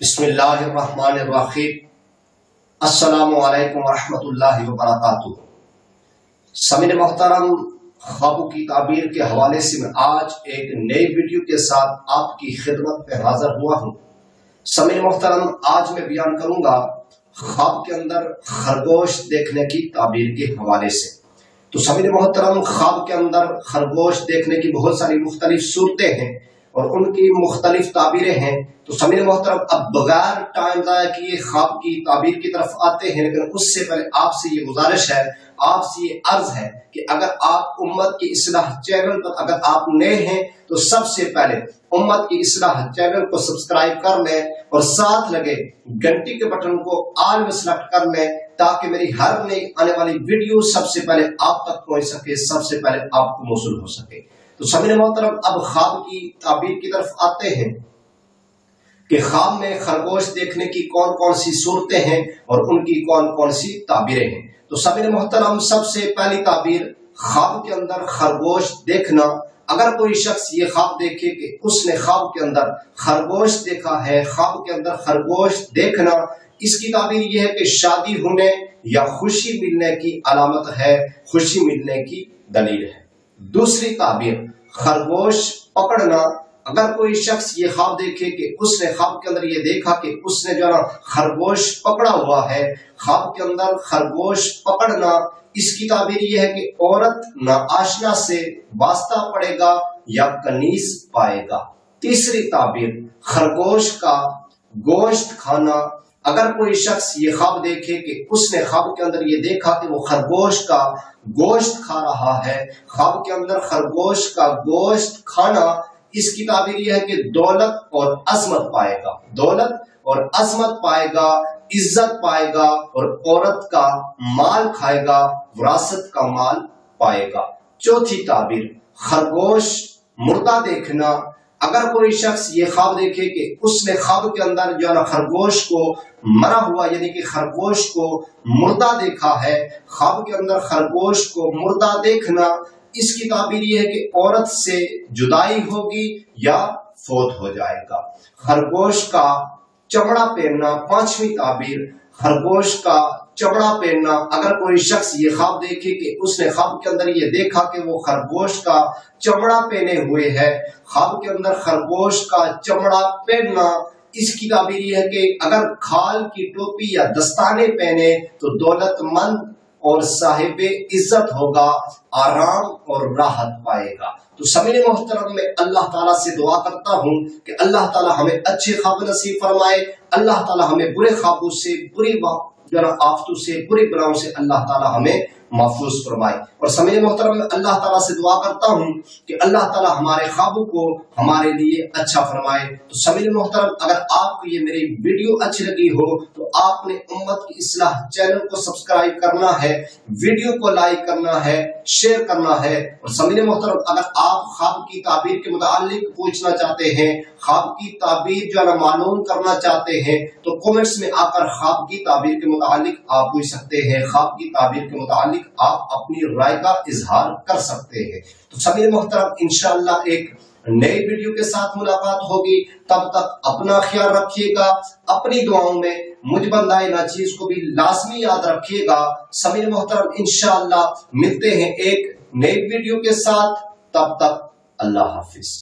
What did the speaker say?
बिस्मिल्लाहिर्रहमानिर्रहीम। अस्सलामु अलैकुम वरहमतुल्लाहि वबरकातुहू। समीन मोहतरम, ख्वाबों की ताबीर के हवाले से मैं आज एक नई वीडियो के साथ आपकी खिदमत में हाजिर हुआ हूँ। समीन मोहतरम, आज मैं बयान करूंगा ख्वाब के अंदर खरगोश देखने की ताबीर के हवाले से। तो समीन मोहतरम, ख्वाब के अंदर खरगोश देखने की बहुत सारी मुख्तलिफ सूरतें हैं और उनकी मुख्तलिफ ताबीरें हैं। तो समीर मोहतरम, अब बगैर टाइम ज़ाया किए ख्वाब की ताबीर की तरफ आते हैं, लेकिन उससे पहले आपसे ये गुजारिश है, आपसे ये अर्ज है कि अगर आप उम्मत की इस्लाह चैनल पर अगर आप नए हैं तो सबसे पहले उम्मत की इस्लाह चैनल को सब्सक्राइब कर लें और साथ लगे घंटी के बटन को ऑल में सेलेक्ट कर लें ताकि मेरी हर नई आने वाली वीडियो सबसे पहले आप तक पहुंच सके, सबसे पहले आपको मौसूल हो सके। तो समीर मोहतरम, अब ख्वाब की ताबीर की तरफ आते हैं कि ख्वाब में खरगोश देखने की कौन कौन सी सूरतें हैं और उनकी कौन कौन सी ताबीरें हैं। तो समीर मोहतरम, सबसे पहली ताबीर ख्वाब के अंदर खरगोश देखना। अगर कोई शख्स ये ख्वाब देखे कि उसने ख्वाब के अंदर खरगोश देखा है, ख्वाब के अंदर खरगोश देखना, इसकी ताबीर यह है कि शादी होने या खुशी मिलने की अलामत है, खुशी मिलने की दलील है। दूसरी ताबीर खरगोश पकड़ना। अगर कोई शख्स ये ख्वाब देखे कि उसने ख्वाब के अंदर ये देखा कि उसने जो है खरगोश पकड़ा हुआ है, ख्वाब के अंदर खरगोश पकड़ना, इसकी ताबीर यह है कि औरत नाआशना से वास्ता पड़ेगा या कनीज पाएगा। तीसरी ताबीर खरगोश का गोश्त खाना। अगर कोई शख्स ये ख्वाब देखे कि उसने ख्वाब के अंदर ये देखा कि वो खरगोश का गोश्त खा रहा है, ख्वाब के अंदर खरगोश का गोश्त खाना, इसकी ताबीर यह है कि दौलत और अजमत पाएगा, दौलत और अजमत पाएगा, इज्जत पाएगा और औरत का माल खाएगा, विरासत का माल पाएगा। चौथी ताबीर खरगोश मुर्दा देखना। अगर कोई शख्स ये ख्वाब देखे कि उसने ख्वाब के अंदर जो है खरगोश को मरा हुआ यानी कि खरगोश को मुर्दा देखा है, ख्वाब के अंदर खरगोश को मुर्दा देखना, इसकी ताबीर यह है कि औरत से जुदाई होगी या फौत हो जाएगा। खरगोश का चमड़ा पहनना। पांचवी ताबीर खरगोश का चमड़ा पहनना। अगर कोई शख्स ये ख्वाब देखे कि उसने ख्वाब के अंदर ये देखा कि वो खरगोश का चमड़ा पहने हुए है, ख्वाब के अंदर खरगोश का चमड़ा पहनना, इसकी ताबीर यह है कि अगर खाल की टोपी या दस्ताने पहने तो दौलतमंद और साहिबे इज्जत होगा, आराम और राहत पाएगा। तो समीर मोहतरम, में अल्लाह ताला से दुआ करता हूँ कि अल्लाह ताला हमें अच्छे ख्वाब नसीब फरमाए, अल्लाह ताला हमें बुरे ख्वाबों से, बुरी आफतों से, बुरी बलाओं से अल्लाह ताला हमें महफूज फरमाए। और समीर मोहतरम, में अल्लाह ताला से दुआ करता हूँ कि अल्लाह ताला हमारे ख्वाबों को हमारे लिए अच्छा फरमाए। तो समीर मोहतरम, अगर आपको ये मेरी वीडियो अच्छी लगी हो तो आपने उम्मत की इस्लाह चैनल को सब्सक्राइब करना है, वीडियो को लाइक करना है, शेयर करना है। और समीर मोहतरम, अगर आप ख्वाब की ताबीर के मुतालिक पूछना चाहते हैं, ख्वाब की ताबीर जो है मालूम करना चाहते हैं, तो कमेंट्स में आकर ख्वाब की ताबीर के मुतालिक आप पूछ सकते हैं, ख्वाब की ताबीर के मुतालिक आप अपनी राय का इजहार कर सकते हैं। तो समीर मोहतरम, इंशाअल्लाह एक नई वीडियो के साथ मुलाकात होगी। तब तक अपना ख्याल रखिएगा, अपनी दुआओं में मुझ बंदाए नाचीज को भी लाजमी याद रखिएगा। समीर मोहतरम, इंशाअल्लाह मिलते हैं एक नई वीडियो के साथ। तब तक अल्लाह हाफिज।